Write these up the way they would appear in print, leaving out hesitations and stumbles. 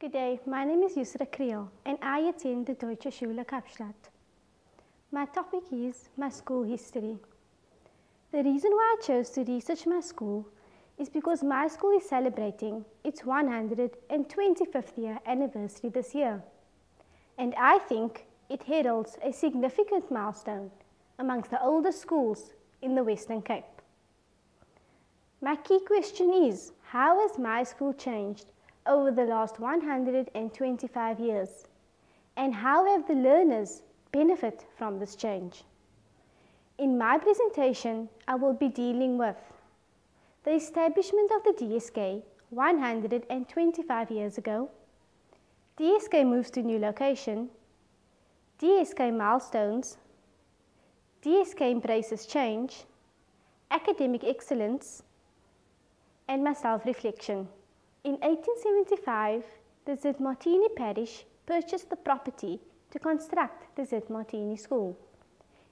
Good day, my name is Yusrah Kriel and I attend the Deutsche Schule Kapstadt. My topic is my school history. The reason why I chose to research my school is because my school is celebrating its 125th year anniversary this year, and I think it heralds a significant milestone amongst the oldest schools in the Western Cape. My key question is, how has my school changed over the last 125 years, and how have the learners benefit from this change? In my presentation, I will be dealing with the establishment of the DSK 125 years ago, DSK moves to new location, DSK milestones, DSK embraces change, academic excellence, and my self-reflection. In 1875, the Z. Martini parish purchased the property to construct the Z. Martini School.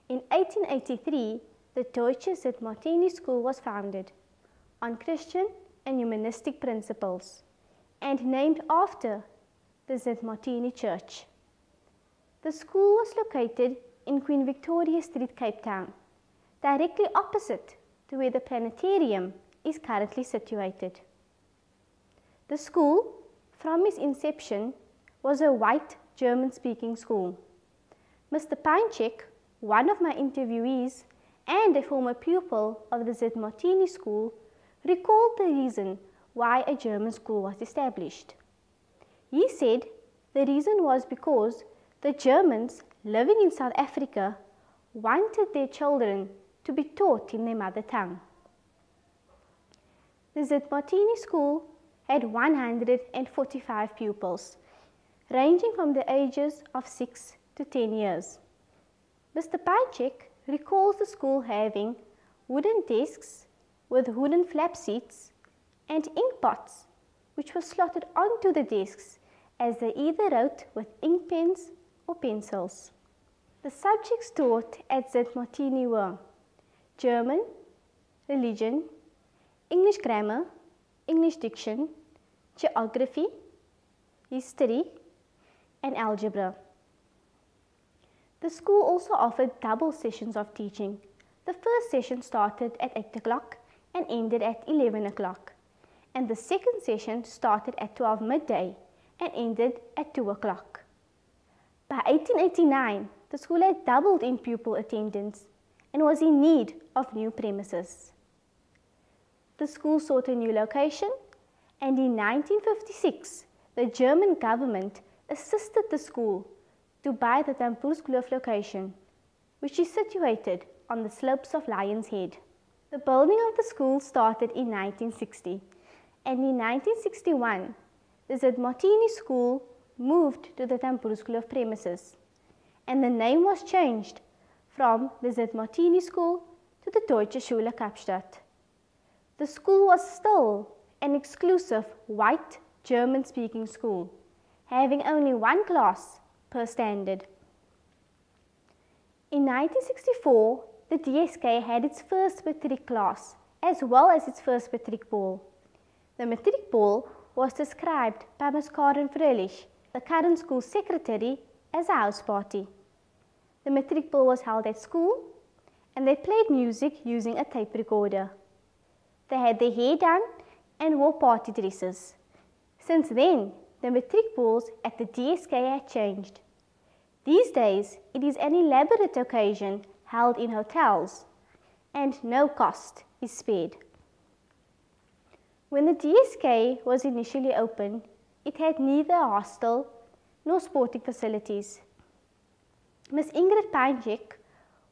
In 1883, the Deutsche Z. Martini School was founded on Christian and humanistic principles and named after the Z. Martini Church. The school was located in Queen Victoria Street, Cape Town, directly opposite to where the planetarium is currently situated. The school, from its inception, was a white German-speaking school. Mr. Pinechek, one of my interviewees and a former pupil of the Z. Martini School, recalled the reason why a German school was established. He said the reason was because the Germans living in South Africa wanted their children to be taught in their mother tongue. The Z. Martini School had 145 pupils, ranging from the ages of 6 to 10 years. Mr. Pinechek recalls the school having wooden desks with wooden flap seats and ink pots, which were slotted onto the desks as they either wrote with ink pens or pencils. The subjects taught at Z. Martini were German, religion, English grammar, English diction, geography, history, and algebra. The school also offered double sessions of teaching. The first session started at 8 o'clock and ended at 11 o'clock, and the second session started at 12 midday and ended at 2 o'clock. By 1889, the school had doubled in pupil attendance and was in need of new premises. The school sought a new location, and in 1956, the German government assisted the school to buy the Tampurskloof location, which is situated on the slopes of Lion's Head. The building of the school started in 1960, and in 1961, the Z. Martini School moved to the Tampurskloof premises, and the name was changed from the Z. Martini School to the Deutsche Schule Kapstadt. The school was still an exclusive white German-speaking school, having only one class per standard. In 1964, the DSK had its first matric class as well as its first matric ball. The matric ball was described by Ms. Karen Fröhlich, the current school secretary, as a house party. The matric ball was held at school, and they played music using a tape recorder. They had their hair done and wore party dresses. Since then, the matric balls at the DSK had changed. These days, it is an elaborate occasion held in hotels, and no cost is spared. When the DSK was initially opened, it had neither a hostel nor sporting facilities. Ms. Ingrid Pinechek,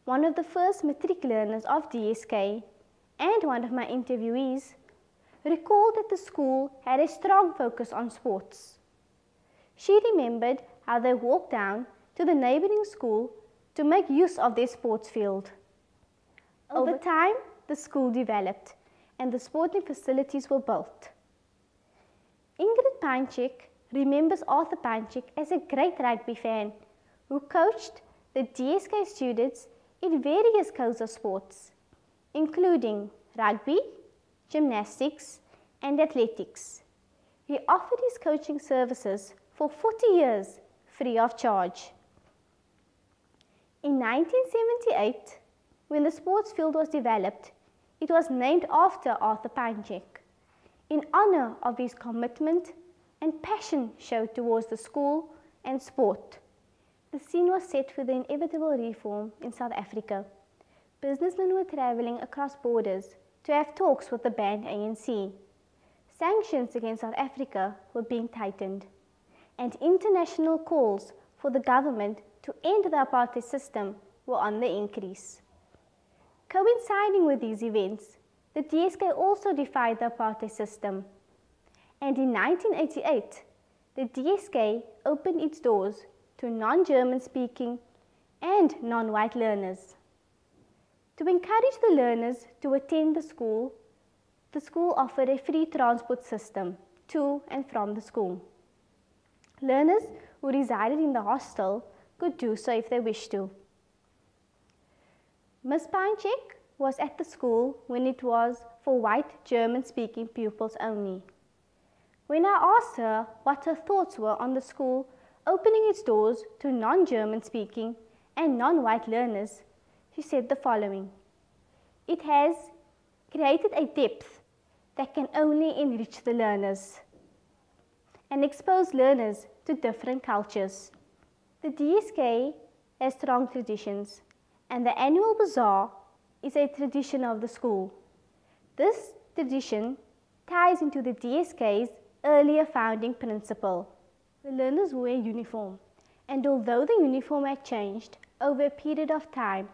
one of the first matric learners of DSK and one of my interviewees, recalled that the school had a strong focus on sports. She remembered how they walked down to the neighboring school to make use of their sports field. Over time, the school developed and the sporting facilities were built. Ingrid Pinechek remembers Arthur Pinechek as a great rugby fan who coached the DSK students in various codes of sports, including rugby, gymnastics, and athletics. He offered his coaching services for 40 years free of charge. In 1978, when the sports field was developed, it was named after Arthur Panchik, in honor of his commitment and passion showed towards the school and sport. The scene was set for the inevitable reform in South Africa. Businessmen were travelling across borders to have talks with the banned ANC. Sanctions against South Africa were being tightened, and international calls for the government to end the apartheid system were on the increase. Coinciding with these events, the DSK also defied the apartheid system, and in 1988, the DSK opened its doors to non-German speaking and non-white learners. To encourage the learners to attend the school offered a free transport system to and from the school. Learners who resided in the hostel could do so if they wished to. Ms. Panchik was at the school when it was for white German-speaking pupils only. When I asked her what her thoughts were on the school opening its doors to non-German speaking and non-white learners, she said the following: "It has created a depth that can only enrich the learners and expose learners to different cultures." The DSK has strong traditions, and the annual bazaar is a tradition of the school. This tradition ties into the DSK's earlier founding principle. The learners wear uniform, and although the uniform had changed over a period of time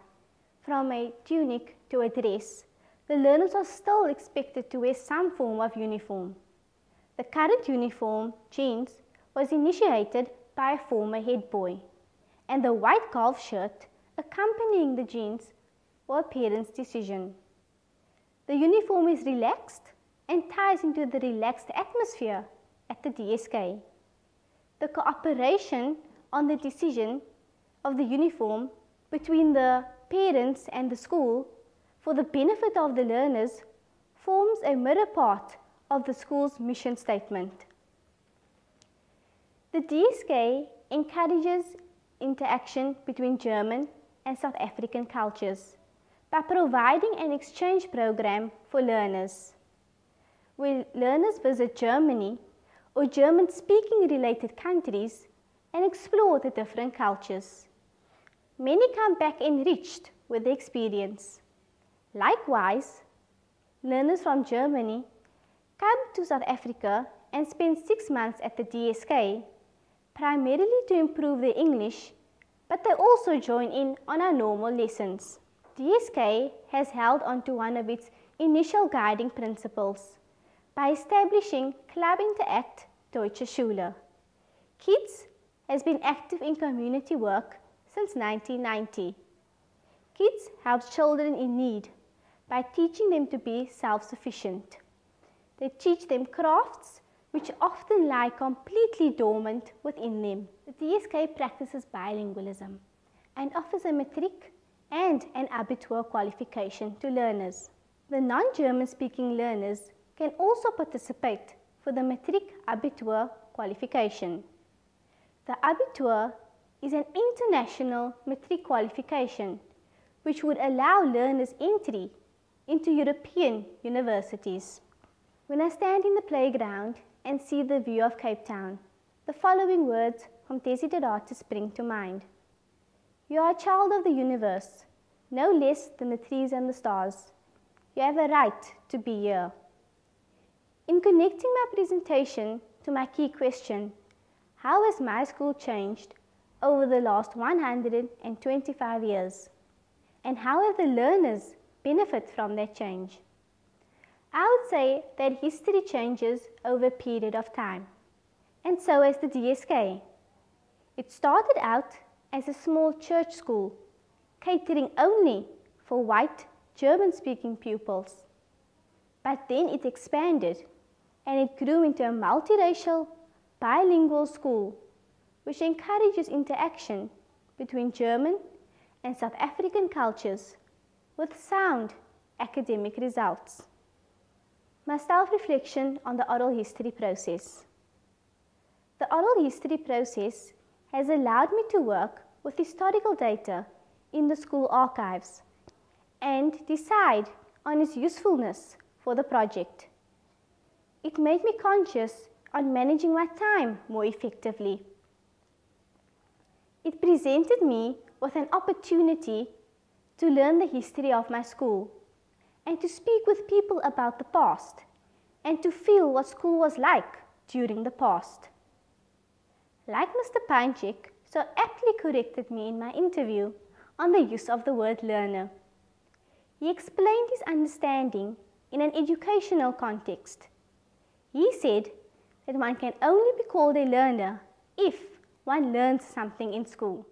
from a tunic to a dress, the learners are still expected to wear some form of uniform. The current uniform, jeans, was initiated by a former head boy, and the white golf shirt accompanying the jeans were a parent's decision. The uniform is relaxed and ties into the relaxed atmosphere at the DSK. The cooperation on the decision of the uniform between the parents and the school for the benefit of the learners forms a mirror part of the school's mission statement. The DSK encourages interaction between German and South African cultures by providing an exchange program for learners, where learners visit Germany or German-speaking related countries and explore the different cultures. Many come back enriched with the experience. Likewise, learners from Germany come to South Africa and spend 6 months at the DSK, primarily to improve their English, but they also join in on our normal lessons. DSK has held on to one of its initial guiding principles by establishing Club Interact Deutsche Schule. KIDS has been active in community work since 1990. KIDS helps children in need by teaching them to be self-sufficient. They teach them crafts which often lie completely dormant within them. The DSK practices bilingualism and offers a matric and an abitur qualification to learners. The non-German speaking learners can also participate for the matric abitur qualification. The abitur is an international matric qualification which would allow learners entry into European universities. When I stand in the playground and see the view of Cape Town, the following words from Desiderata spring to mind. You are a child of the universe, no less than the trees and the stars. You have a right to be here. In connecting my presentation to my key question, how has my school changed over the last 125 years? And how have the learners benefit from that change? I would say that history changes over a period of time, and so has the DSK. It started out as a small church school, catering only for white German-speaking pupils. But then it expanded, and it grew into a multiracial, bilingual school, which encourages interaction between German and South African cultures with sound academic results. My self-reflection on the oral history process. The oral history process has allowed me to work with historical data in the school archives and decide on its usefulness for the project. It made me conscious on managing my time more effectively. It presented me with an opportunity to learn the history of my school and to speak with people about the past and to feel what school was like during the past. Like Mr. Panchik so aptly corrected me in my interview on the use of the word learner. He explained his understanding in an educational context. He said that one can only be called a learner if one learns something in school.